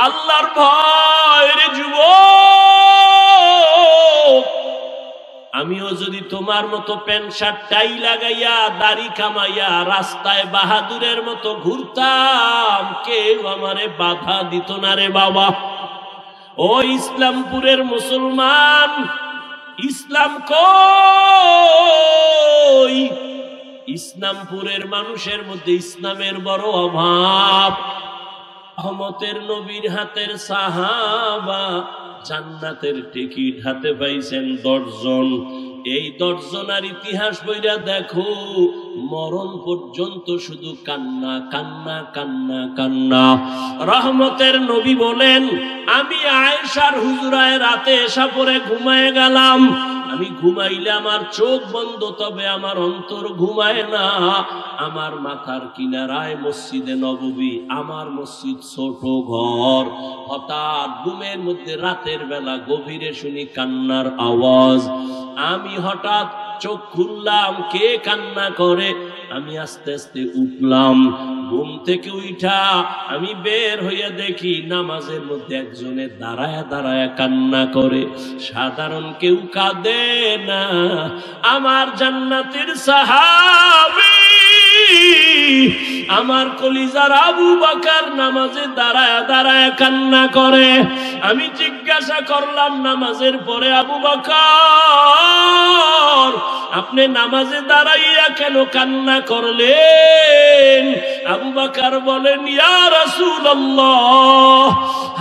আল্লাহর ভয় রে যুবক, আমিও যদি তোমার মতো প্যান্ট শার্ট টাই লাগাইয়া দাড়ি কামাইয়া রাস্তায় বাহাদুরের মতো ঘুরতাম, কেউ আমারে বাধা দিত না রে বাবা। ও ইসলামপুরের মুসলমান, ইসলাম কই? ইসলামপুরের মানুষের মধ্যে ইসলামের বড় অভাব। রহমতের নবীর হাতের সাহাবা জান্নাতের টিকিট হাতে পাইছেন 10 জন। এই 10 জনের ইতিহাস বইরা দেখো, মরণ পর্যন্ত শুধু কান্না কান্না কান্না কান্না। রহমতের নবী বলেন, আমি আয়েশার হুজরায় রাতে এসা পরে ঘুমায় গেলাম। আমি ঘুমাইলে আমার চোখ বন্ধ, তবে আমার অন্তর ঘুমায় না। আমার মাথার কিনারায় মসজিদে নববী, আমার মসজিদ ছোট ঘর। হঠাৎ ঘুমের মধ্যে রাতের বেলা গভীরে শুনি কান্নার আওয়াজ। আমি হঠাৎ চোখ খুললাম, কে কান্না করে? আমি আস্তে আস্তে উঠলাম। ঘুম থেকে উঠা আমি বের হইয়া দেখি নামাজের মধ্যে একজনে দাঁড়ায়া দাঁড়ায়া কান্না করে। সাধারণ কেউ কাঁদে না, আমার জান্নাতের সাহাবী, আমার কলিজার আবু বকর নামাজে দাঁড়ায়া দাঁড়ায়া কান্না করে। আমি জিজ্ঞাসা করলাম, নামাজের পরে আবু বকর, আপনি নামাজে দাঁড়াইয়া কেন কান্না করলেন? আবু বকর বলেন, ইয়া রাসূলুল্লাহ,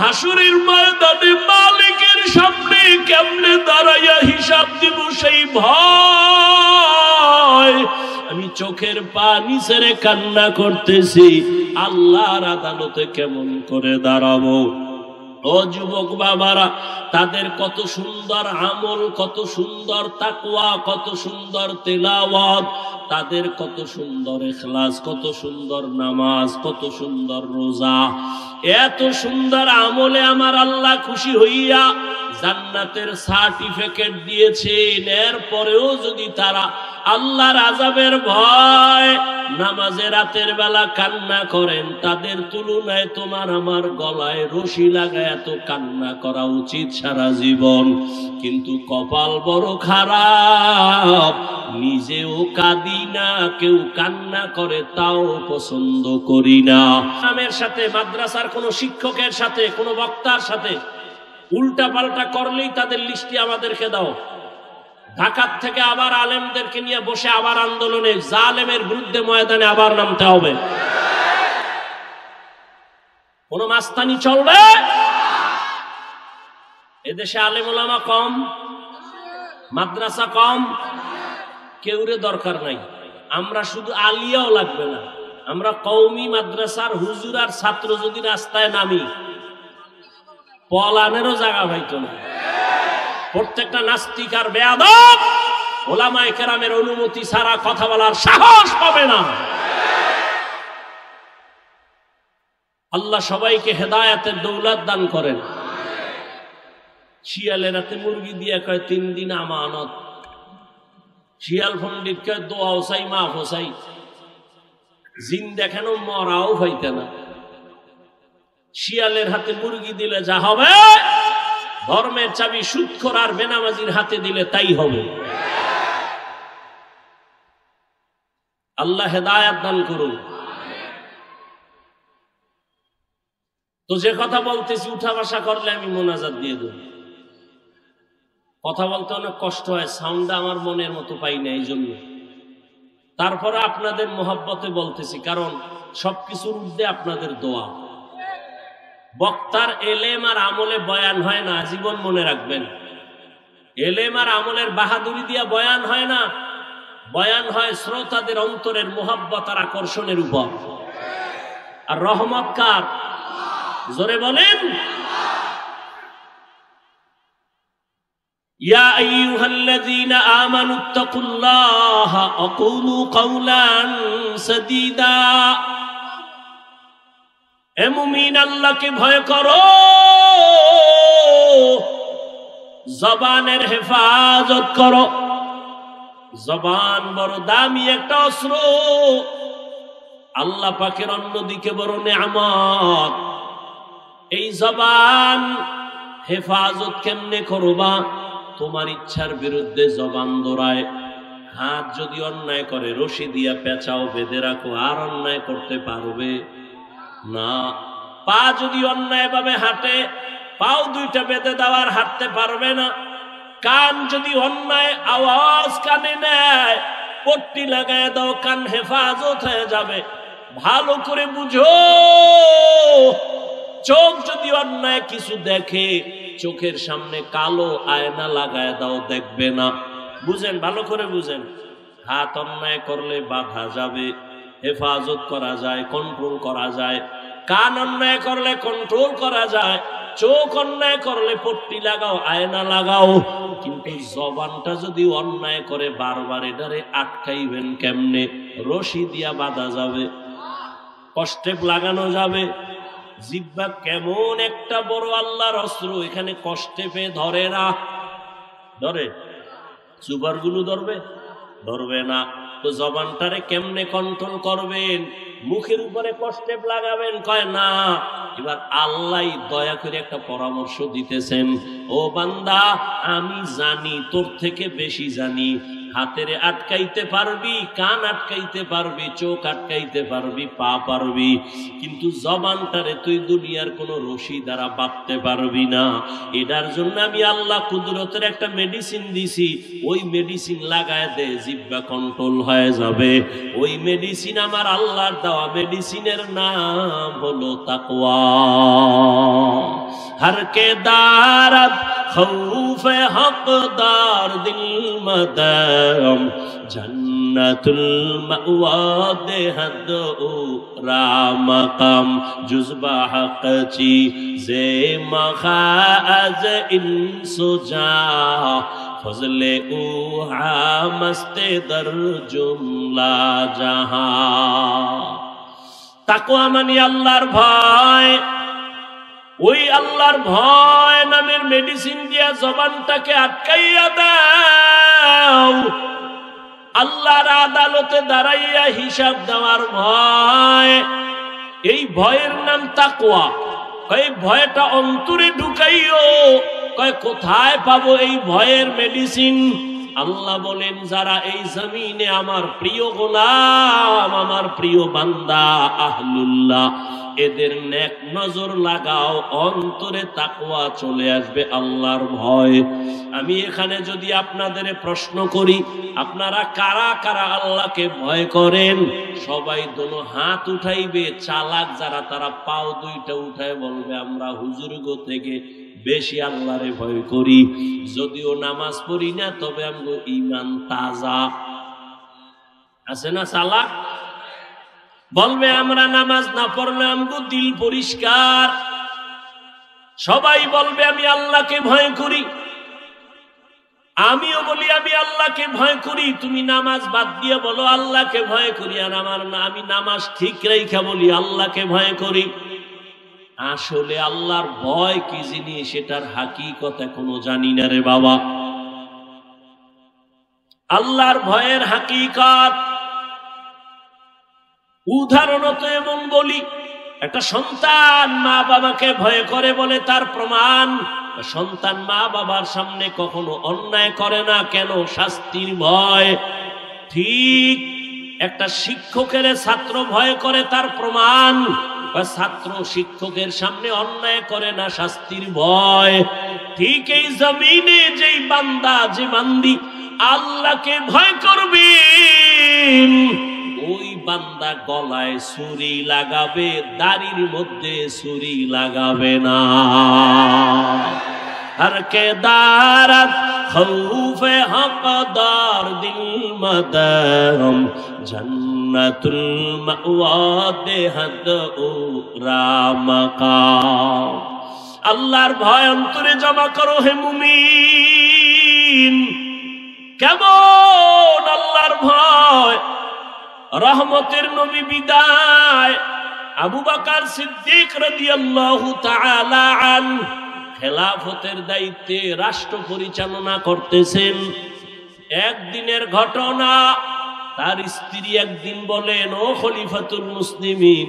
হাসরের ময়দানে মালিকের সামনে কেমনে দাঁড়াইয়া হিসাব দিব সেই ভয়। আমি চোখের পানি ছেড়ে কান্না করতেছি, আল্লাহর আদালতে কেমন করে দাঁড়াবো। ও যুবক বাবারা, তাদের কত সুন্দর আমল, কত সুন্দর তাকওয়া, কত সুন্দর তেলাওয়াত, তাদের কত সুন্দর ইখলাস, কত সুন্দর নামাজ, কত সুন্দর রোজা। এত সুন্দর আমলে আমার আল্লাহ খুশি হইয়া জান্নাতের সার্টিফিকেট দিয়েছেন। এরপরেও যদি তারা আল্লাহর আযাবের ভয় নামাজে রাতের বেলা কান্না করেন, তাদের তুলনায় তোমার আমার গলায় রশি লাগায় এত কান্না করা উচিত সারা জীবন। কিন্তু কপাল বড় খারাপ, নিজেও কাঁদি না, কেউ কান্না করে তাও পছন্দ করি না। ইমামের সাথে, মাদ্রাসার কোন শিক্ষকের সাথে, কোন বক্তার সাথে উল্টা পাল্টা করলেই তাদের লিস্টি আমাদেরকে দাও। ঢাকার থেকে আবার আলেমদেরকে নিয়ে বসে আবার আন্দোলনে, জালেমের বিরুদ্ধে ময়দানে আবার নামতে হবে। কোন মাস্তানি চলবে? এদেশে আলেম ওলামা কম, মাদ্রাসা কম, কেউরে দরকার নাই। আমরা শুধু আলিয়াও লাগবে না, আমরা কওমি মাদ্রাসার হুজুর আর ছাত্র যদি রাস্তায় নামি, পলানেরও জায়গা পাইতো না। প্রত্যেকটা নাস্তিক আর বেয়াদব ওলামায়ে কেরামের অনুমতি ছাড়া কথা বলার সাহস পাবে না। আল্লাহ সবাইকে হেদায়েতের দৌলত দান করেন। শিয়ালের হাতে মুরগি দিয়ে কয় 3 দিন আমানত। শিয়াল পণ্ডিত কয় দোয়া হোসাই মা হোসাই, জিন দেখানো মরাও হইতে না। শিয়ালের হাতে মুরগি দিলে যা হবে, ধর্মের চাবি সুদখোর আর বেনামাজির হাতে দিলে তাই হবে। আল্লাহ হেদায়েত দান করুন। তো যে কথা বলতেছি, উঠা বসা করলে আমি মোনাজাত দিয়ে দেব। কথা বলতে অনেক কষ্ট হয়, সাউন্ডটা আমার মনের মতো পাই না, এই জন্য। তারপরে আপনাদের মহব্বতে বলতেছি, কারণ সবকিছুর ঊর্ধ্বে আপনাদের দোয়া। বক্তার এলেম আর আমলে বয়ান হয় না, জীবন মনে রাখবেন। এলেম আর আমলের বাহাদুরি দিয়া বয়ান হয় না, বয়ান হয় শ্রোতাদের অন্তরের মোহাব্বত আর আকর্ষণের উপর। আর রহমত কার? জোরে বলেন। ইয়া আইয়ুহাল্লাযীনা আমানুত্তাকুল্লাহা ওয়া কুলু কাওলান সাদীদা। এ মুমিন, আল্লাহকে ভয় করো, জবানের হেফাজত করো। জবান বড় দামি একটা অস্ত্র, আল্লাহ পাকের অন্যদিকে বড় নেয়ামত। এই জবান হেফাজত কেমনে করবা? তোমার ইচ্ছার বিরুদ্ধে জবান দৌড়ায়। হাত যদি অন্যায় করে রশি দিয়া পেঁচাও, বেঁধে রাখো, আর অন্যায় করতে পারবে না। পা যদি অন্যায় ভাবে হাঁটে, পাও দুইটা বেঁধে দেওয়ার হাঁটতে পারবে না। কান যদি অন্যায় আওয়াজ কানে নেয়, পট্টি লাগায় দাও, কান হেফাজত হয়ে যাবে। ভালো করে বুঝো, চোখ যদি অন্যায় কিছু দেখে, চোখের সামনে কালো আয়না লাগায় দাও, দেখবে না। বুঝেন, ভালো করে বুঝেন। হাত অন্যায় করলে বাধা যাবে, হেফাজত করা যায়, কন্ট্রোল করা যায়। কান অন্যায় করলে কন্ট্রোল করা যায়। চোখ অন্যায় করলে পট্টি লাগাও, আয়না লাগাও। কিন্তু জবানটা যদি অন্যায় করে বারবার, এটারে আটকাইবেন কেমনে? রশি দিয়া বাঁধা যাবে, কষ্টেপ লাগানো যাবে। জিহ্বা কেমন একটা বড় আল্লাহর অস্ত্র, এখানে কষ্টেপে ধরে না। ধরে? সুপার গুলো ধরবে? ধরবে না। তো জবানটারে কেমনে কন্ট্রোল করবেন? মুখের উপরে কষ্টেপ লাগাবেন? কয় না। এবার আল্লাহ দয়া করে একটা পরামর্শ দিতেছেন, ও বান্দা, আমি জানি, তোর থেকে বেশি জানি। হাতেরে আটকাইতে পারবি, কান আটকাইতে পারবি, চোখ আটকাইতে পারবি, পা পারবি, কিন্তু জবানটারে তুই দুনিয়ার কোনো রশি দ্বারা বাঁধতে পারবি না। এটার জন্য আমি আল্লাহ কুদরতের একটা মেডিসিন দিছি, ওই মেডিসিন লাগায় দে, জিহ্বা কন্ট্রোল হয়ে যাবে। ওই মেডিসিন আমার আল্লাহর দেওয়া, মেডিসিনের নাম হলো তাকওয়া। हर के दारत खौफ हकदार दिल मदम जन्नतुल मअवा देहद रामकम जुज़बा हक़ची ज़े मखाज़ इंसुजा फज़ले उहा मस्ते दर जुमला जहां। তাকওয়া মানে আল্লাহর ভয়। ওই আল্লাহর ভয় নামের মেডিসিন দিয়া জবানটাকে আটকাইয়া দাও। আল্লাহর আদালতে দাঁড়াইয়া হিসাব দেওয়ার ভয়, এই ভয়ের নাম তাকওয়া। এই ভয়টা অন্তরে ঢুকাইও। কয় কোথায় পাবো এই ভয়ের মেডিসিন? আল্লাহ বলেন, যারা এই জমিনে আমার প্রিয় গোলাম, আমার প্রিয় বান্দা আহলুল্লাহ, এদের নেক নজর লাগাও, অন্তরে তাকওয়া চলে আসবে, আল্লাহর ভয়। আমি এখানে যদি আপনাদের প্রশ্ন করি, আপনারা কারা কারা আল্লাহকে ভয় করেন? সবাই দোনো হাত উঠাইবে। চালাক যারা, তারা পাও দুইটা উঠায় বলবে, আমরা হুজুরগো থেকে বেশি আল্লাহরে ভয় করি। যদিও নামাজ পড়ি না, তবে আমগো ঈমান তাজা আছে না? চালাক বলবে, আমরা নামাজ না পড়লে আমগো দিল পরিষ্কার। সবাই বলবে, আমি আল্লাহকে ভয় করি। আমিও বলি আমি আল্লাহকে ভয় করি। তুমি নামাজ বাদ দিয়ে বলো আল্লাহকে ভয় করি, আর আমি নামাজ ঠিক রেখা বলি আল্লাহকে ভয় করি। আসলে আল্লাহর ভয় কি জিনিস, সেটার হাকিকত এখনো জানি না রে বাবা। আল্লাহর ভয়ের হাকিকত উদাহরণত এমন বলি, একটা সন্তান মা বাবাকে ভয় করে বলে তার প্রমাণ, সন্তান মা বাবার সামনে কখনো অন্যায় করে না। কেন? শাস্তির ভয়। ঠিক একটা শিক্ষকের ছাত্র ভয় করে, তার প্রমাণ, ছাত্র শিক্ষকের সামনে অন্যায় করে না, শাস্তির ভয়। ঠিক এই জমিনে যেই বান্দা, যে বান্দি আল্লাহকে ভয় করবে, ওই বান্দা গলায় ছুরি লাগাবে, দাড়ির মধ্যে ছুরি লাগাবে না। हर के दारत खौफे हक़दार दिल मदम जन्नतुल मअवा देहद रामकाम। আল্লাহর ভয় অন্তরে জমা করো হে মুমিন। কেমন আল্লাহর ভয়? রহমতের নবী বিদায়, আবু বকর সিদ্দিক রাদিয়াল্লাহু তাআলা আনহু খেলাফতের দায়িত্বে রাষ্ট্র পরিচালনা করতেছেন। একদিনের ঘটনা, তার স্ত্রী একদিন বলেন, ও খলিফাতুল মুসলিমিন,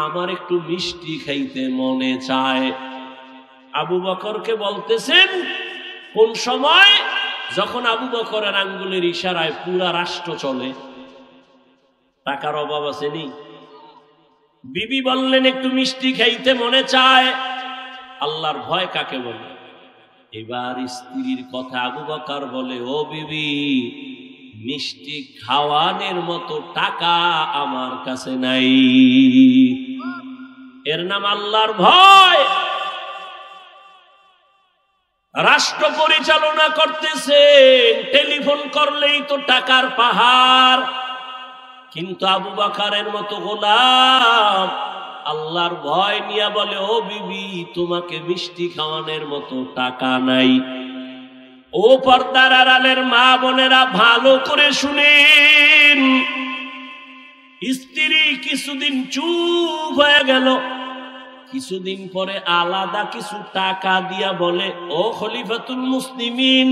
আমার একটু মিষ্টি খাইতে মনে চায়। আবু বকরকে বলতেছেন কোন সময়, যখন আবু বকরের আঙ্গুলের ইশারায় পুরা রাষ্ট্র চলে, টাকার অভাব আসেনি। বিবি বললেন একটু মিষ্টি খাইতে মনে চায়। আল্লাহর ভয় কাকে বলে? এবার স্ত্রীর কথা আবু বকর বলে, ও বিবি, মিষ্টি খাওয়ানোর মতো টাকা আমার কাছে নাই। এর নাম আল্লাহর ভয়। রাষ্ট্র পরিচালনা করতেছে, টেলিফোন করলেই তো টাকার পাহাড়, কিন্তু আবু বকরের মতো গোলাম আল্লাহর ভয় নিয়ে বলে, ও বিবি, তোমাকে মিষ্টি খাওয়ানোর মতো টাকা নাই। ও পর্দার আড়ালের মা বোনেরা, ভালো করে শুনেন। স্ত্রী কিছুদিন চুপ হয়ে গেল, কিছুদিন পরে আলাদা কিছু টাকা দিয়া বলে, ও খলিফাতুল মুসলিমিন,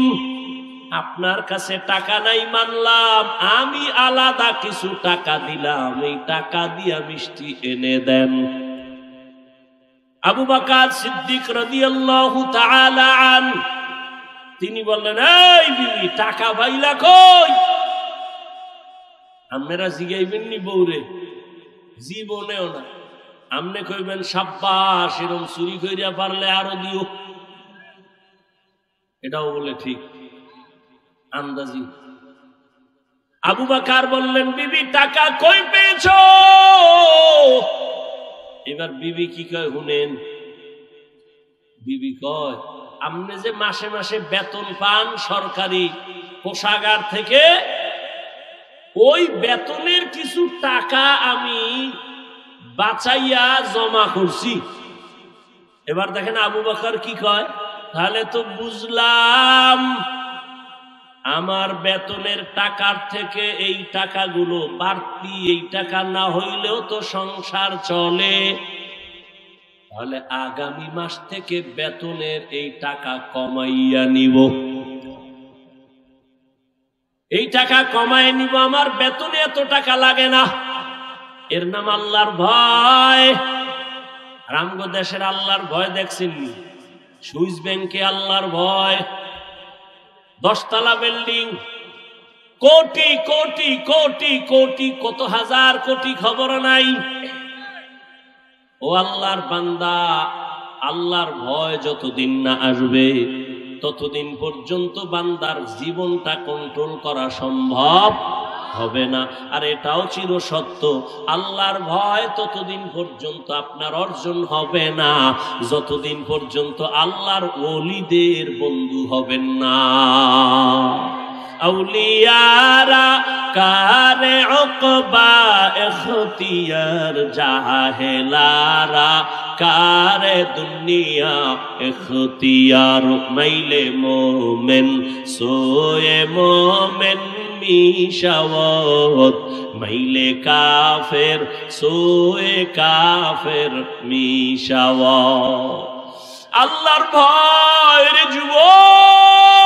আপনার কাছে টাকা নাই মানলাম, আমি আলাদা কিছু টাকা দিলাম, এই টাকা দিয়া মিষ্টি এনে দেন। আবু বকর সিদ্দিক রাদিয়াল্লাহু তাআলা আনহু তিনি বললেন, এই বিবি, টাকা পাইলা কই? আপনারা জিগাইবেন নি বউরে? জীবনেও না। আমনে কইবেন, সাব্বাস, এরকম চুরি কইরা পারলে আরো দিও। এটাও বলে ঠিক আন্দাজি। আবু বকর বললেন, বিবি, টাকা কই পেয়েছো? এবার বিবি কি কয় শুনেন। বিবি কয়, আপনি যে মাসে মাসে বেতন পান সরকারি কোষাগার থেকে, ওই বেতনের কিছু টাকা আমি বাঁচাইয়া জমা করছি। এবার দেখেন আবু বকর কি কয়, তাহলে তো বুঝলাম আমার বেতনের টাকার থেকে এই টাকাগুলো বাড়তি, এই টাকা না হইলেও তো সংসার চলে, তাহলে আগামী মাস থেকে বেতনের এই টাকা কমাইয়া নিব, এই টাকা কমাই নিব, আমার বেতনে এত টাকা লাগে না। এর নাম আল্লাহর ভয়। রামগো দেশের আল্লাহর ভয় দেখছেননি? সুইস ব্যাংকে আল্লাহর ভয়, 10 তলা বিল্ডিং, কোটি কোটি কোটি কোটি, কত হাজার কোটি খবর নাই। ও আল্লাহর বান্দা, আল্লাহর ভয় যতদিন না আসবে ততদিন পর্যন্ত বান্দার জীবনটা কন্ট্রোল করা সম্ভব হবে না। আর এটাও চির সত্য, আল্লাহর ভয় ততদিন পর্যন্ত আপনার অর্জন হবে না যতদিন পর্যন্ত আল্লাহর ওলিদের বন্ধু হবেন না। আউলিয়ারা কারে উকবা ইখতিয়ার, জাহেলারা কারে দুনিয়া ইখতিয়ার, মাইলে মোমেন সোয়ে মোমেন মিশাওয়াত, মাইলে কাফের সোয়ে কাফের মিশাওয়াত। আল্লাহর ভয় রে যুবক,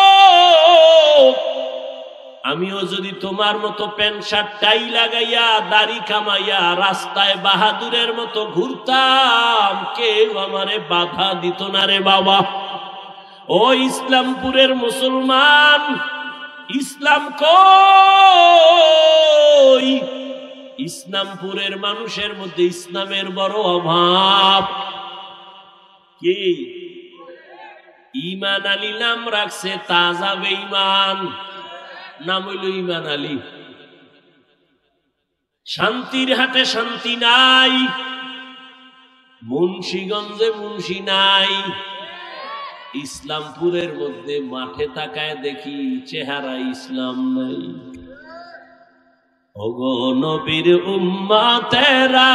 আমিও যদি তোমার মতো প্যান্ট শার্ট টাই লাগাইয়া দাড়ি কামাইয়া রাস্তায় বাহাদুরের মতো ঘুরতাম, কেউ আমারে বাধা দিত না রে বাবা। ও ইসলামপুরের মুসলমান, ইসলাম কই? ইসলামপুরের মানুষের মধ্যে ইসলামের বড় অভাব। কি ঈমান আলী নাম রাখছে, তাজা বেঈমান, নাম হইল ঈমান আলী। শান্তির হাটে শান্তি নাই, মুন্সিগঞ্জে মুন্সি নাই, ইসলামপুরের মধ্যে মাঠে তাকায় দেখি চেহারা ইসলাম নাই। ওগো নবীর উম্মতেরা,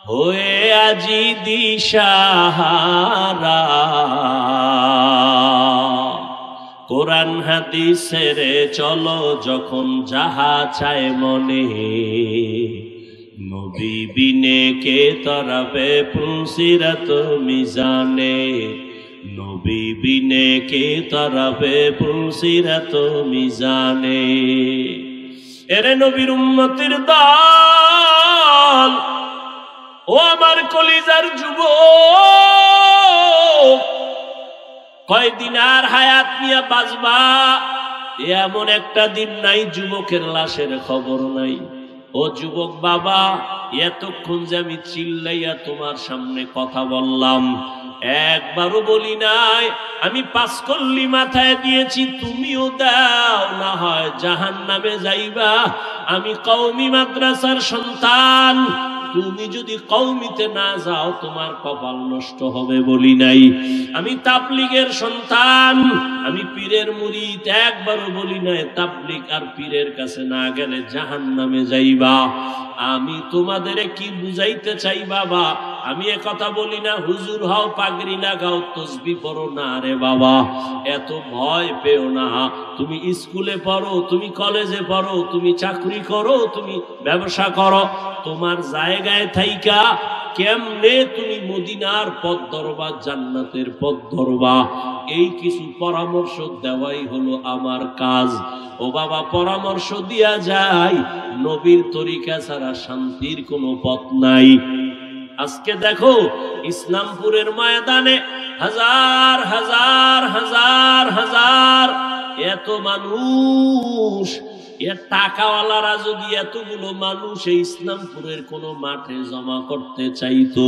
হয়ে আজি দিশাহারা, কোরআন হাদিসের চলো যখন যাহা চায় মনে, নবী বিনে কে তরাবে পুলসিরাত মিজানে, নবী বিনে কে তরাবে পুলসিরাত মিজানে। এরে নবীর উম্মতের দল, কলিজার যুবক, কয়দিন আর হায়াত নিয়ে বাঁচবা এমন একটা দিন নাই যুবকের লাশের খবর নাই। ও যুবক বাবা, এতক্ষণ যে আমি চিল্লাইয়া তোমার সামনে কথা বললাম, একবারও বলি নাই আমি 5 কল্লি মাথায় দিয়েছি তুমিও দাও, না হয় জাহান্নামে যাইবা। আমি কওমি মাদ্রাসার সন্তান, তুমি যদি কওমিতে না যাও তোমার কপাল নষ্ট হবে বলি নাই। আমি তাবলীগের সন্তান, আমি পীরের মুরিদ, একবারও বলি নাই তাবলীগ আর পীরের কাছে না গেলে জাহান্নামে যাইবা। আমি তোমাদের কি বুঝাইতে চাই বাবা, আমি এ কথা বলি না হুজুর হও, পাগড়ি লাগাও, তসবিহ পড়ো না রে বাবা, এত ভয় পেও না। তুমি স্কুলে পড়ো, তুমি কলেজে পড়ো, তুমি চাকরি করো, তুমি ব্যবসা করো, তোমার জায়গায় থাইকা কেমনে তুমি মদিনার পথ ধরবা, জান্নাতের পথ ধরবা, এই কিছু পরামর্শ দেওয়াই হলো আমার কাজ। ও বাবা, পরামর্শ দিয়া যায়, নবীর তরিকা ছাড়া শান্তির কোনো পথ নাই। আজকে দেখো ইসলামপুরের ময়দানে হাজার হাজার হাজার হাজার এত মানুষ, এর টাকাওয়ালারা যদি এতগুলো মানুষ এই ইসলামপুরের কোন মাঠে জমা করতে চাইতো,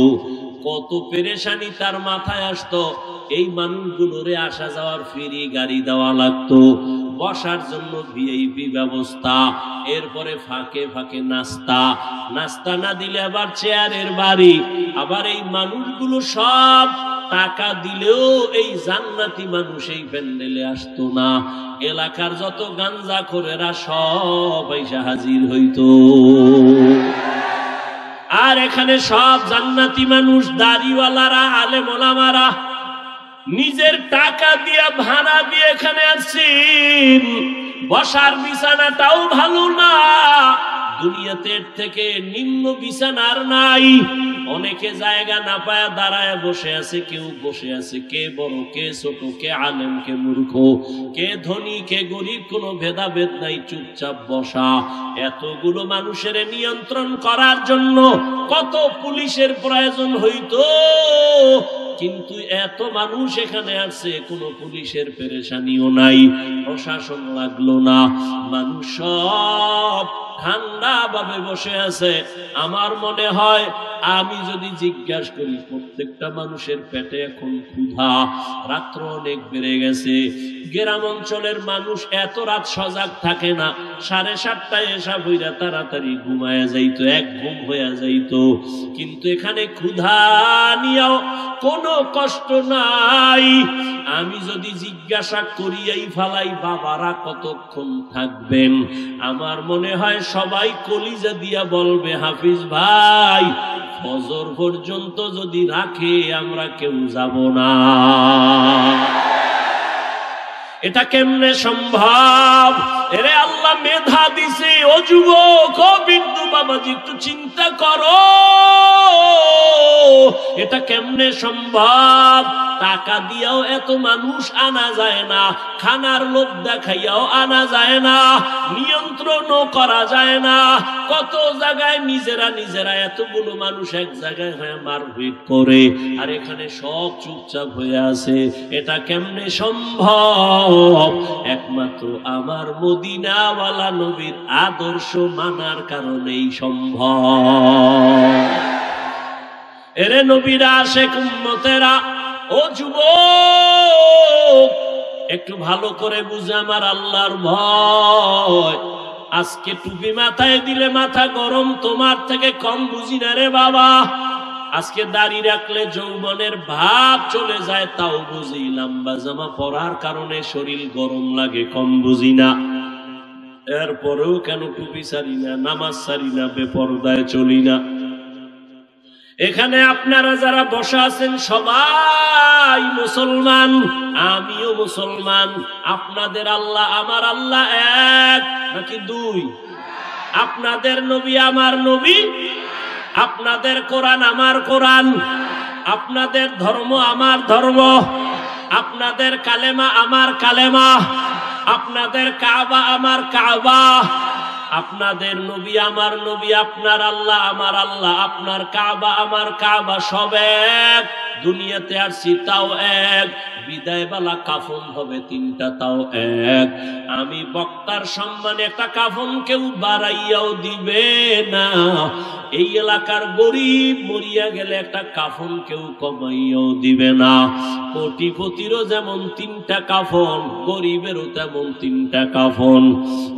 কত পেরেশানি তার মাথায় আসতো। এই মানুষগুলোরে আসা যাওয়ার ফ্রি গাড়ি দেওয়া লাগতো, বসার জন্য ভিআইপি ব্যবস্থা, এরপরে ফাঁকে ফাঁকে নাস্তা, নাস্তা না দিলে আবার চেয়ারের বাড়ি। আবার এই মানুষগুলো সব টাকা দিলেও এই জান্নাতি মানুষ এই প্যান্ডেলে আসতো না। এলাকার যত গাঞ্জাখোরেরা সব এসে হাজির হইতো, আর এখানে সব জান্নাতি মানুষ, দাড়িওয়ালারা, আলেম ওলামারা নিজের টাকা দিয়ে ভাড়া দিয়ে এখানে আসছেন। বসার বিছানাটাও ভালো না, দুনিয়াতে থেকে নিম্ন বিছানার নাই। অনেকে জায়গা না পায় দাঁড়ায় বসে আছে, কেউ বসে আছে, কে বড় কে ছোট, কে আলেম কে মূর্খ, কে ধনী কে গরিব, কোনো ভেদাভেদ নাই, চুপচাপ বসা। এতগুলো মানুষের নিয়ন্ত্রণ করার জন্য কত পুলিশের প্রয়োজন হইতো, কিন্তু এত মানুষ এখানে আসছে, কোনো পুলিশের পেরেশানিও নাই, প্রশাসন লাগলো না, মানুষ সব ঠান্ডা ভাবে বসে আছে। আমার মনে হয় আমি যদি জিজ্ঞাসা করি, প্রত্যেকটা মানুষের পেটে এখন ক্ষুধা, রাত্র অনেক বেড়ে গেছে। গ্রাম অঞ্চলের মানুষ এত রাত সজাগ থাকে না, 7:30টায় এসা বইরা তাড়াতাড়ি ঘুমায় যাইতো, এক ঘুম হয়ে যাইতো। কিন্তু এখানে ক্ষুধা নিয়েও কোনো কষ্ট নাই। আমি যদি জিজ্ঞাসা করিয়াই ফালাই বাবারা কতক্ষণ থাকবেন, আমার মনে হয় সবাই কলিজা দিয়া বলবে, হাফিজ ভাই ফজর পর্যন্ত যদি রাখে আমরা কেউ যাব না। এটা কেমনে সম্ভব? এরে আল্লাহ মেধা দিছে। ও যুবক, ও বিন্দু বাবাজি, একটু চিন্তা করো, এটা কেমনে সম্ভব? টাকা দিয়াও এত মানুষ আনা যায় না, খানার লোভ দেখাইয়াও আনা যায় না, নিয়ন্ত্রণও করা যায় না। কত জায়গায় নিজেরা নিজেরা এতগুলো মানুষ এক জায়গায় হয়ে মারপিট করে, আর এখানে সব চুপচাপ হয়ে আছে। এটা কেমনে সম্ভব? একমাত্র আমার মদিনাওয়ালা নবীর আদর্শ মানার কারণেই সম্ভব। এরে নবীর আশিক উম্মতেরা, ও যুবক, একটু ভালো করে বুঝে আমার আল্লাহর ভয়। আজকে টুপি মাথায় দিলে মাথা গরম, তোমার থেকে কম বুঝি না রে বাবা। আজকে দাড়ি রাখলে যৌবনের ভাব চলে যায়, তাও বুঝি। লম্বা জামা পরার কারণে শরীর গরম লাগে, কম বুঝি না। এরপরেও কেন টুপি ছাড়ি না, নামাজ ছাড়ি না, বেপরদায় চলি না। এখানে আপনারা যারা বসা আছেন সবাই মুসলমান, আমিও মুসলমান। আপনাদের আল্লাহ আমার আল্লাহ এক নাকি দুই? আপনাদের নবী আমার নবী, আপনাদের কোরআন আমার কোরআন, আপনাদের ধর্ম আমার ধর্ম, আপনাদের কালেমা আমার কালেমা, আপনাদের কাবা আমার কাবা, আপনাদের নবী আমার নবী, আপনার আল্লাহ আমার আল্লাহ, আপনার কাবা আমার কাবা, সব এক। দুনিয়াতে আসছি তাও এক, বিদায়বেলা কাফন হবে তিনটা তাও এক। আমি বক্তার সম্মানে একটা কাফন কেউ বাড়াইয়াও দিবে না। এই এলাকার গরিব মরিয়া গেলে একটা কাফন কেউ কমাইয়াও দিবে না। কোটিপতিরও যেমন তিনটা কাফন, গরিবেরও তেমন তিনটা কাফন।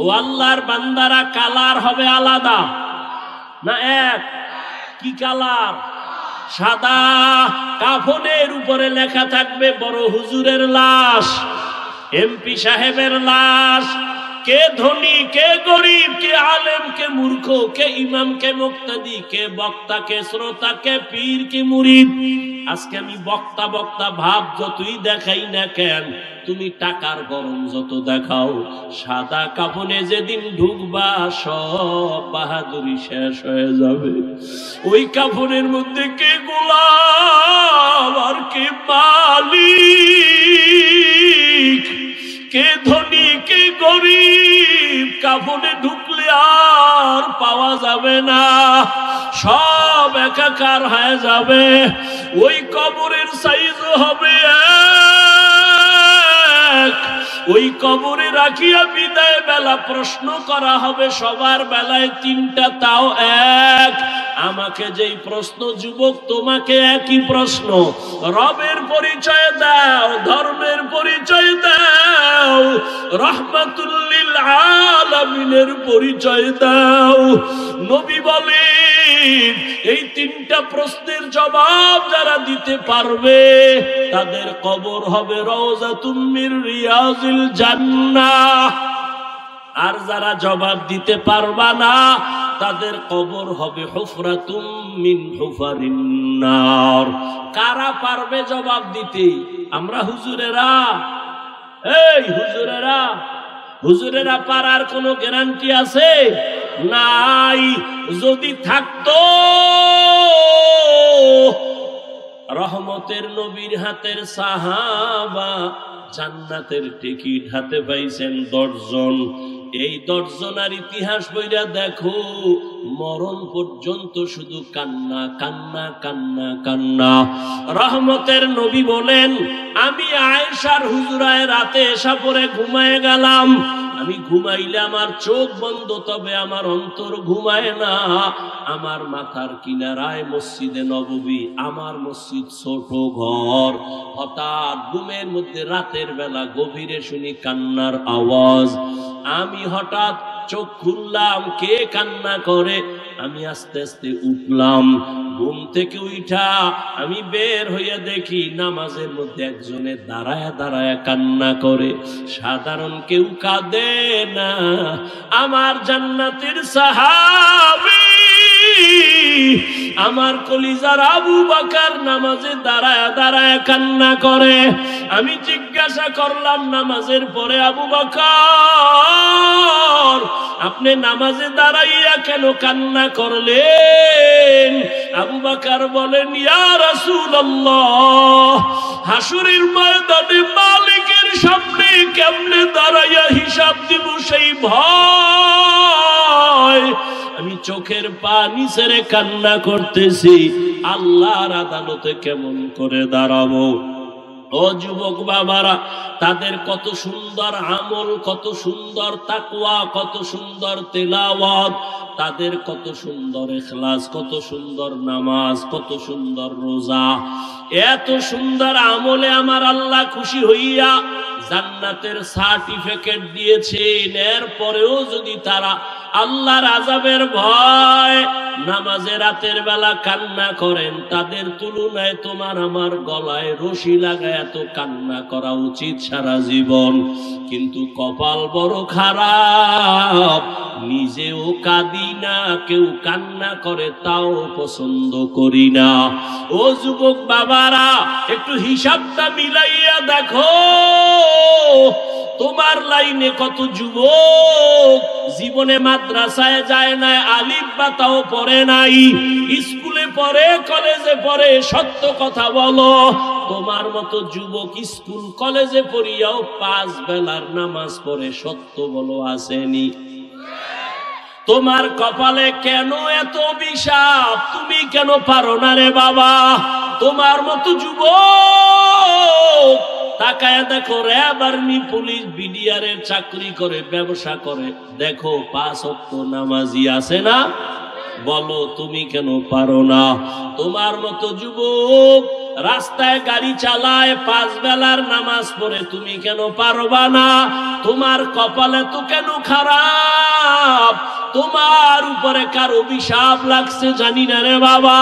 ও আল্লাহর বান্দারা, কালার হবে আলাদা না এক? কি কালার? সাদা। কাফনের উপরে লেখা থাকবে বড় হুজুরের লাশ, এমপি সাহেবের লাশ। কে ধনী, কে গরিব, কে আলেম, কে মূর্খ, কে ইমাম, কে মুক্তাদি, কে বক্তা, কে শ্রোতা, কে পীর, কে মুরিদ। আজকে আমি বক্তা বক্তা ভাব যতই দেখাই না কেন, তুমি টাকার গরম যত দেখাও, সাদা কাফনে যেদিন ঢুকবা সব বাহাদুরি শেষ হয়ে যাবে। ওই কাফনের মধ্যে কে গোলাম আর কে মালিক, কে ধনী কে গরিব, কাফনে ঢুকলে আর পাওয়া যাবে না, সব একাকার হয়ে যাবে। ওই কবরের সাইজ হবে এক। ওই কবরে রাখিয়া বিদায় বেলা প্রশ্ন করা হবে সবার বেলায় তিনটা তাও এক। আমাকে যেই প্রশ্ন যুবক, তোমাকে একই প্রশ্ন। রবের পরিচয় দাও, ধর্মের পরিচয় দাও, রাহমাতুল লিল আলামিনের পরিচয় দাও। নবী বলেন এই তিনটা প্রশ্নের জবাব যারা দিতে পারবে তাদের কবর হবে রওজাতুম মির রিয়াজিল জান্নাহ। আর যারা জবাব দিতে পারবা না তাদের কবর হবে হুফরাতুম মিন হুফারিন নার। কারা পারবে জবাব দিতে? আমরা হুজুরেরা। এই হুজুরেরা, হুজুরেরা পারার কোনো গ্যারান্টি আছে? নাই। যদি থাকতো রহমতের নবীর হাতের সাহাবা জান্নাতের টিকিট হাতে পাইছেন 10 জন। এই 10 জনের ইতিহাস বইরা দেখো, মরণ পর্যন্ত শুধু কান্না কান্না কান্না কান্না। রহমতের নবী বলেন, আমি আয়েশার হুজরায় রাতে এসা পরে ঘুমায় গেলাম। আমি ঘুমাইলে আমার চোখ বন্ধ, তবে আমার অন্তর ঘুমায় না। আমার মাথার কিনারায় মসজিদে নববী, আমার মসজিদ ছোট ঘর। হঠাৎ ঘুমের মধ্যে রাতের বেলা গভীরে শুনি কান্নার আওয়াজ। আমি হঠাৎ চোখ খুললাম, কে কান্না করে? আমি আস্তে আস্তে উঠলাম। ঘুম থেকে উঠা আমি বের হইয়া দেখি নামাজের মধ্যে একজনে দাঁড়ায় দাঁড়ায় কান্না করে। সাধারণ কেউ কাঁদে না, আমার জান্নাতের সাহাবী আমার কলিজার আবু বকর নামাজে দাঁড়ায় দাঁড়ায় কান্না করে। আমি জিজ্ঞাসা করলাম নামাজের পরে, আবু বকর আপনি নামাজে দাঁড়াইয়া কেন কান্না করলেন? আবু বকর বলেন, ইয়া রাসূলুল্লাহ, হাসরের ময়দানে মালিকের সামনে কেমনে দাঁড়াইয়া হিসাব দিব সেই ভয়। আমি চোখের পানি ছেড়ে কান্না করতেছি, আল্লাহর আদালতে কেমন করে দাঁড়াবো। ও যুবক বাবারা, তাদের কত সুন্দর আমল, কত সুন্দর তাকওয়া, কত সুন্দর তেলাওয়াত, তাদের কত সুন্দর ইখলাস, কত সুন্দর নামাজ, কত সুন্দর রোজা। এত সুন্দর আমলে আমার আল্লাহ খুশি হইয়া জান্নাতের সার্টিফিকেট দিয়েছেন। এরপরেও যদি তারা আল্লাহর আযাবের ভয় নামাজে রাতের বেলা কান্না করেন, তাদের তুলনায় তোমার আমার গলায় রশি লাগায় এত কান্না করা উচিত সারা জীবন। কিন্তু কপাল বড় খারাপ, নিজেও কাঁদি না, কেউ কান্না করে তাও পছন্দ করি না। ও যুবক বাবারা, একটু হিসাবটা মিলাইয়া দেখো, তোমার লাইনে কত যুবক জীবনে মাদ্রাসায় যায় না, আলিফ বা তাও পড়ে নাই, স্কুলে পড়ে, কলেজে পড়ে। সত্য কথা বলো, তোমার মতো যুবক স্কুল কলেজে পড়িয়াও 5 বেলার নামাজ পড়ে, সত্য বলো আসেনি? তোমার কপালে কেন এত অভিশাপ? তুমি কেন পারো না রে বাবা? তোমার মতো যুবক তাকায় দেখো, র্যাব, আর্মি, পুলিশ, বিডিআর এর চাকরি করে, ব্যবসা করে, দেখো 5 ওয়াক্ত নামাজি আছে না? বলো তুমি কেন পারো না? তোমার মতো যুবক রাস্তায় গাড়ি চালায়, 5 বেলার নামাজ পড়ে, তুমি কেন পারবা না? তোমার কপালে তো কেন খারাপ? তোমার উপরে কার অভিশাপ লাগছে জানি না রে বাবা।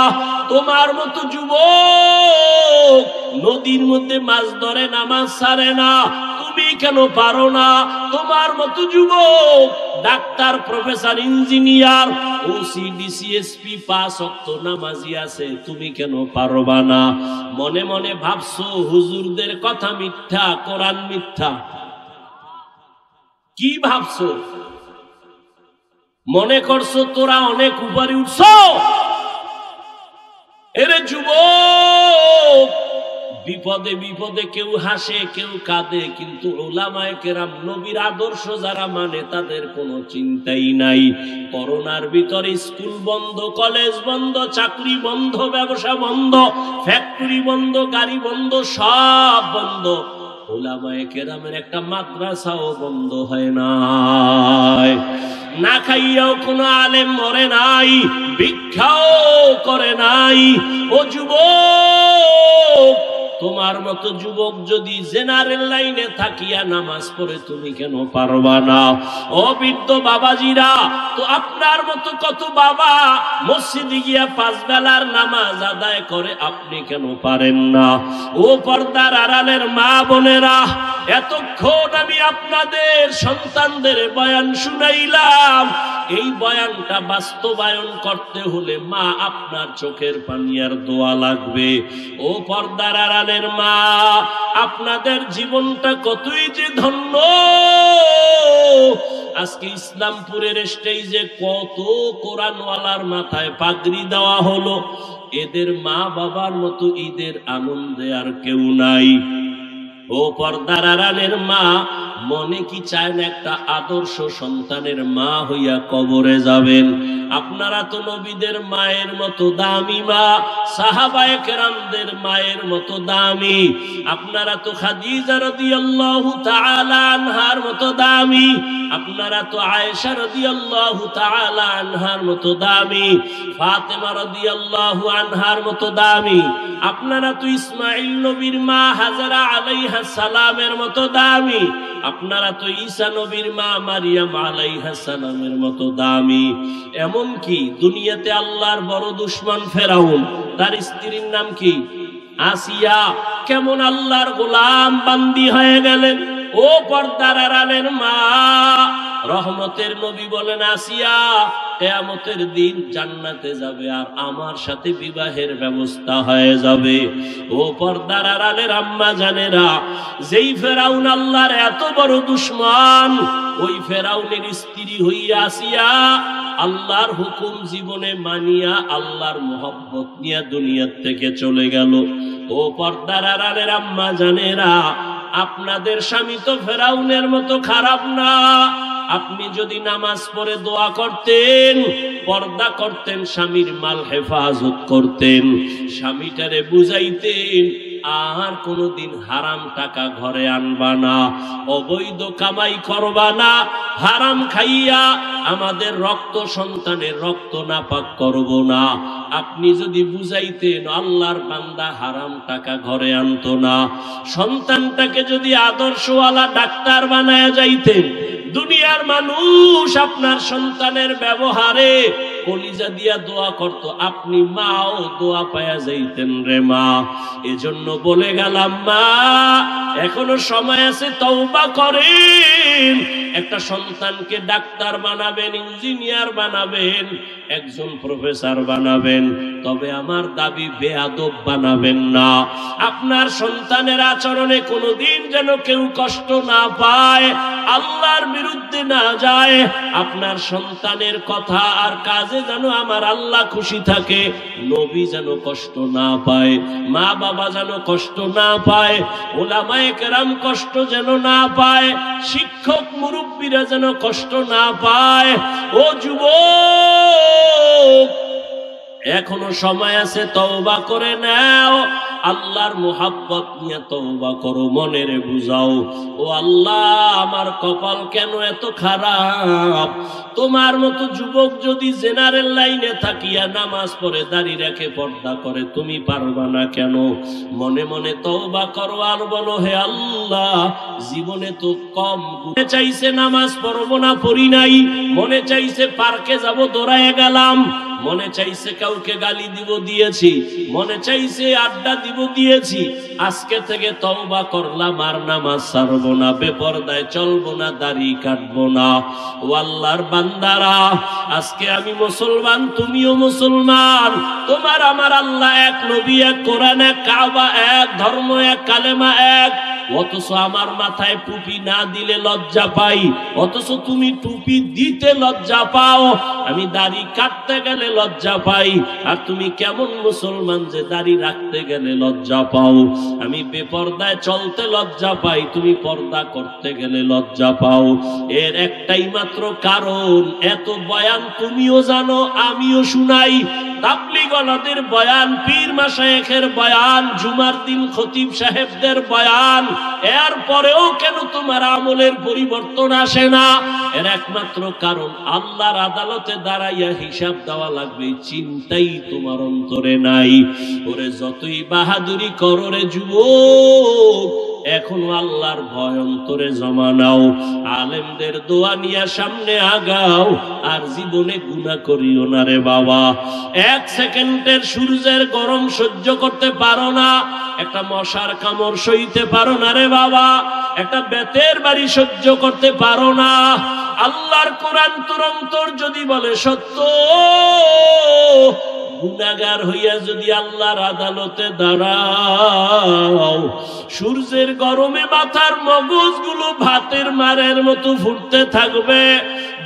তোমার মতো যুবক নদীর মধ্যে মাছ ধরে, নামাজ ছাড়ে না, তুমি কেন পারো না? তোমার মতো যুবক doctor, professor, engineer, OC, DC, SP, 5 ওয়াক্ত নামাজি আছে, তুমি কেন পারবা না? মনে মনে ভাবছো হুজুরদের কথা মিথ্যা, কোরআন মিথ্যা। কি ভাবছো? মনে করছো তোরা অনেক উপরে উঠছো? এরে যুবক, বিপদে বিপদে কেউ হাসে, কেউ কাঁদে, কিন্তু উলামায়ে কেরাম, নবীর আদর্শ যারা মানে তাদের কোনো চিন্তাই নাই। করোনার ভিতরে স্কুল বন্ধ, কলেজ বন্ধ, চাকরি বন্ধ, ব্যবসা বন্ধ, ফ্যাক্টরি বন্ধ, গাড়ি বন্ধ, সব বন্ধ। উলামায়ে কেরামের একটা মাদ্রাসাও বন্ধ হয় নাই। না খাইয়াও কোনো আলেম মরে নাই, ভিক্ষাও করে নাই। ও যুবক, তোমার মতো যুবক যদি জেনারেল লাইনে থাকিয়া নামাজ পড়ে, তুমি কেন পারবা না? ও বৃদ্ধ বাবাজিরা, তো আপনার মতো কত বাবা মসজিদে গিয়া 5 বেলার নামাজ আদায় করে, আপনি কেন পারেন না? ও পর্দার আড়ালের মা বোনেরা, এতক্ষণ আমি আপনাদের সন্তানদের বয়ান শুনাইলাম। এই বয়ানটা বাস্তবায়ন করতে হলে মা আপনার চোখের পানি আর দোয়া লাগবে। ও পর্দার আড়ালের মা, আপনাদের জীবনটা কতই যে ধন্য। আজকে ইসলামপুরের স্টেজে কত কোরআনওয়ালার মাথায় পাগড়ি দেওয়া হলো। এদের মা বাবার মতো ঈদের আনন্দে আর কেউ নাই। ও পর্দার আড়ালের মা, মনে কি চায় না একটা আদর্শ সন্তানের মা হইয়া কবরে যাবেন? আপনারা তো নবীদের মায়ের মতো দামি মা, সাহাবায়ে কেরামদের মায়ের মতো দামি। আপনারা তো খাদিজা রাদিয়াল্লাহু তাআলা আনহার মতো দামি। আপনারা তো আয়েশা রাদিয়াল্লাহু তাআলা আনহার মতো দামি, ফাতেমা রাদিয়াল্লাহু আনহার মতো দামি। আপনারা তো ইসমাঈল নবীর মা হাজারা আলাইহাস সালামের মতো দামি। আপনারা তো ঈসা নবীর মা মারিয়াম আলাইহাস সালামের মতো দামি। এমন কি দুনিয়াতে আল্লাহর বড় দুশমন ফেরাউন, তার স্ত্রীর নাম কি? আসিয়া, কেমন আল্লাহর গোলাম বান্দি হয়ে গেলেন। ও পর্দার আড়ালের মা, রহমতের নবী বলেন, আসিয়া কিয়ামতের দিন জান্নাতে যাবে আর আমার সাথে বিবাহের ব্যবস্থা হয়ে যাবে। ও পর্দার আড়ালের আম্মা জানেরা, যেই ফেরাউন আল্লাহর এত বড় দুশমন, ওই ফেরাউনের স্ত্রী হইয়া আসিয়া আল্লাহর হুকুম জীবনে মানিয়া আল্লাহর মোহাব্বত নিয়ে দুনিয়ার থেকে চলে গেল। ও পর্দার আড়ালের আম্মা জানেরা, আপনাদের স্বামী তো ফেরাউনের মতো খারাপ না। আপনি যদি নামাজ পড়ে দোয়া করতেন, পর্দা করতেন, স্বামীর মাল হেফাজত করতেন, স্বামীটারে বুঝাইতেন আর কোনদিন হারাম টাকা ঘরে আনবা না, অবৈধ কামাই করবা না, হারাম খাইয়া আমাদের রক্ত সন্তানের রক্ত নাপাক করব না, আপনি যদি বুঝাইতেন, আল্লাহর বান্দা হারাম টাকা ঘরে আনতো না, সন্তানটাকে যদি আদর্শওয়ালা ডাক্তার বানায় যাইতেন, দুনিয়ার মানুষ আপনার সন্তানের ব্যবহারে কলিজা দিয়া দোয়া করত, আপনি মাও দোয়া পায়া যাইতেন রে মা। এজন্য বলে গেলাম মা, এখনো সময় আছে, তওবা করেন। একটা সন্তানকে ডাক্তার বানাবেন, ইঞ্জিনিয়ার বানাবেন, একজন প্রফেসর বানাবেন, তবে আমার দাবি বেয়াদব বানাবেন না। আপনার সন্তানের আচরণে কোনোদিন যেন কেউ কষ্ট না পায়, আল্লাহর বিরুদ্ধে না যায়। আপনার সন্তানের কথা আর কাজে যেন আমার আল্লাহ খুশি থাকে, নবী যেন কষ্ট না পায়, মা বাবা যেন কষ্ট না পায়, উলামায়ে কেরাম কষ্ট যেন না পায়, শিক্ষক মুরব্বীরা যেন কষ্ট না পায়। ও যুবক, এখনো সময় আছে, তওবা করে নাও, আল্লাহর মুহাব্বত নিয়ে তওবা করো, মনের বুঝাও, ও আল্লাহ আমার কপাল কেন এত খারাপ। তোমার মতো যুবক যদি জেনারেল লাইনে থাকিয়া নামাজ পড়ে, দাড়ি রেখে পর্দা করে, তুমি পারবা না কেন? মনে মনে তওবা করো আর বলো, হে আল্লাহ, জীবনে তো কম মনে চাইছে নামাজ পড়বো না, পড়ি নাই, মনে চাইছে পার্কে যাব, দৌড়ায় গেলাম, মনে চাইছে কাউকে গালি দিব, দিয়েছি, মনে চাইছে আড্ডা দিব, দিয়েছি। আজকে থেকে তওবা করলাম, আর নামাজ ছাড়বো না, বেপরদায় চলবো না, দাড়ি কাটবো না। ও আল্লাহর বান্দারা, আজকে আমি মুসলমান, তুমিও মুসলমান, তোমার আমার আল্লাহ এক, নবী এক, কোরআন এক, কাবা এক, ধর্ম এক, কালেমা এক। অথচ আমার মাথায় টুপি না দিলে লজ্জা পাই, অথচ তুমি টুপি দিতে লজ্জা পাও, আমি দাড়ি কাটতে গেলে লজ্জা পাই। আর তুমি কেমন মুসলমান যে দাড়ি রাখতে গেলে লজ্জা পাও? আমি বেপরদায় চলতে লজ্জা পাই, তুমি পর্দা করতে গেলে লজ্জা পাও। এর একটাই মাত্র কারণ, এত বয়ান তুমিও জানো, আমিও শুনাই, তাবলীগওয়ালাদের বয়ান, পীর মাশায়েখের বয়ান, জুমার দিন খতিব সাহেবদের বয়ান, এরপরেও কেন তোমার আমলের পরিবর্তন আসে না? এর একমাত্র কারণ, আল্লাহর আদালতে দাঁড়াইয়া হিসাব দেওয়া লাগবে, চিন্তাই তোমার অন্তরে নাই। ওরে যতই বাহাদুরি করো রে যুবক, এখনো আল্লাহর ভয় অন্তরে জমা নাও, আলেমদের দোয়া নিয়ে সামনে আগাও, আর জীবনে গুনাহ করিও না রে বাবা। এক সেকেন্ডের সূর্যের গরম সহ্য করতে পারো না, একটা মশার কামড় সইতে পারো না রে বাবা, একটা বেতের বাড়ি সহ্য করতে পারো না। আল্লাহর কোরআন তোর অন্তর যদি বলে সত্য, গুনাহগার হইয়া যদি আল্লাহর আদালতে দাঁড়াও, সূর্যের গরমে মাথার মগজগুলো ভাতের মারের মতো ফুটতে থাকবে,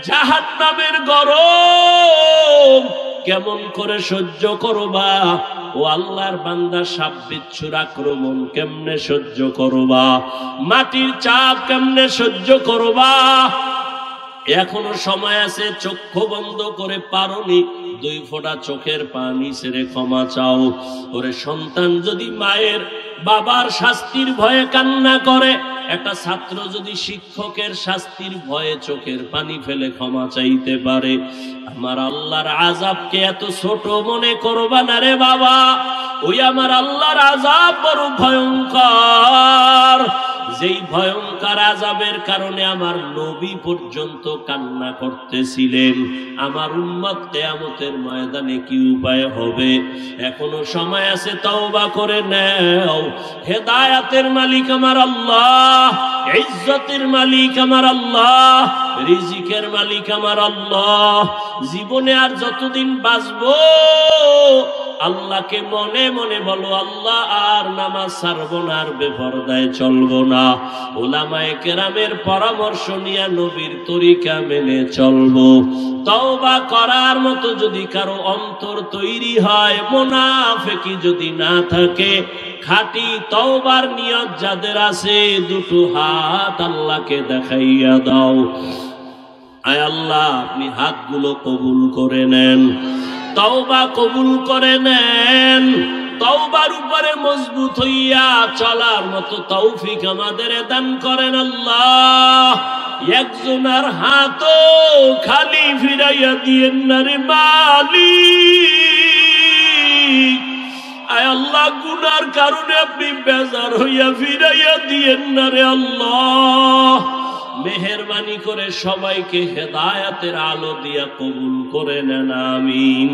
জাহান্নামের গরম কেমন করে সহ্য করবা? ও আল্লাহর বান্দা, সাপ বিচ্ছুর আক্রমণ কেমনে সহ্য করবা? মাটির চাপ কেমনে সহ্য করবা? এখনো সময় আছে, চক্ষু বন্ধ করে পারোনি, 2 ফোঁটা চোখের পানি ছেড়ে ক্ষমা চাও। ওরে সন্তান যদি মায়ের বাবার শাস্তির ভয়ে কান্না করে, একটা ছাত্র যদি শিক্ষকের শাস্তির ভয়ে চোখের পানি ফেলে ক্ষমা চাইতে পারে, আমার আল্লাহর আযাবকে এত ছোট মনে করবা না রে বাবা। ওই আমার আল্লাহর আযাব বড় ভয়ঙ্কর, যেই ভয়ঙ্কর আযাবের কারণে আমার নবী পর্যন্ত কান্না করতেছিলেন। আমার উম্মত কিয়ামতের ময়দানে কি উপায় হবে? এখনো সময় আছে, তওবা করে নাও। হেদায়েতের মালিক আমার আল্লাহ, ইজ্জতের মালিক আমার আল্লাহ, রিজিকের মালিক আমার আল্লাহ। জীবনে আর যতদিন বাঁচবো, আল্লাহকে মনে মনে বলো, আল্লাহ আর নামাজ ছাড়বো না, আর বেপরদায় চলবো না, উলামায়ে কেরামের পরামর্শ নিয়ে নবীর তরিকা মেনে চলবো। তওবা করার মতো যদি কারো অন্তর তৈরি হয়, মুনাফিকি যদি না থাকে, খাঁটি তওবার নিয়ত যাদের আছে, 2 হাত আল্লাহকে দেখাইয়া দাও। আয় আল্লাহ, আপনি হাতগুলো কবুল করে নেন, তওবা কবুল করে নেন। তওবার উপরে মজবুত হইয়া চলার মতো তৌফিক আমাদের দান করেন আল্লাহ। একজনের হাতও খালি ফিরাইয়া দিয়েন না রে মালিক। আয় আল্লাহ, গুনার কারণে আপনি বেজার হইয়া ফিরাইয়া দিয়েন না রে আল্লাহ। মেহেরবানি করে সবাইকে হেদায়েতের আলো দিয়া কবুল করে নেন, আমিন।